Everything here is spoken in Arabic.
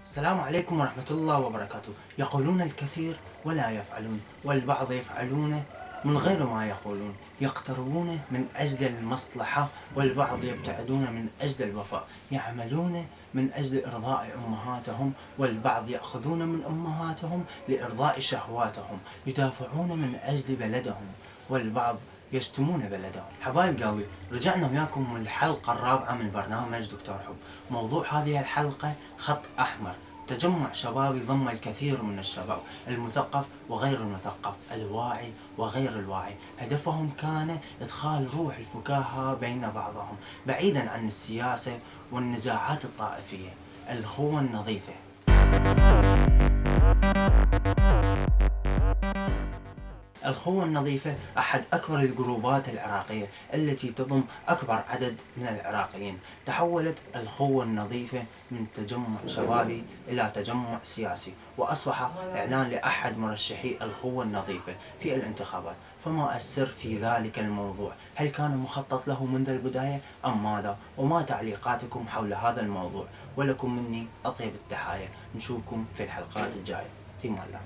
السلام عليكم ورحمة الله وبركاته. يقولون الكثير ولا يفعلون، والبعض يفعلون من غير ما يقولون، يقتربون من أجل المصلحة والبعض يبتعدون من أجل الوفاء، يعملون من أجل إرضاء أمهاتهم والبعض يأخذون من أمهاتهم لإرضاء شهواتهم، يدافعون من أجل بلدهم والبعض يشتمون بلدهم. حبايب قلبي، رجعنا وياكم من الحلقة الرابعة من برنامج دكتور حب. موضوع هذه الحلقة خط أحمر، تجمع شبابي ضم الكثير من الشباب المثقف وغير المثقف، الواعي وغير الواعي. هدفهم كان إدخال روح الفكاهة بين بعضهم بعيدا عن السياسة والنزاعات الطائفية، الأخوة النظيفة. الأخوة النظيفة أحد أكبر الجروبات العراقية التي تضم أكبر عدد من العراقيين. تحولت الأخوة النظيفة من تجمع شبابي إلى تجمع سياسي، وأصبح إعلان لأحد مرشحي الأخوة النظيفة في الانتخابات. فما السر في ذلك الموضوع؟ هل كان مخطط له منذ البداية أم ماذا؟ وما تعليقاتكم حول هذا الموضوع؟ ولكم مني أطيب التحايا. نشوفكم في الحلقات الجاية. في أمان الله.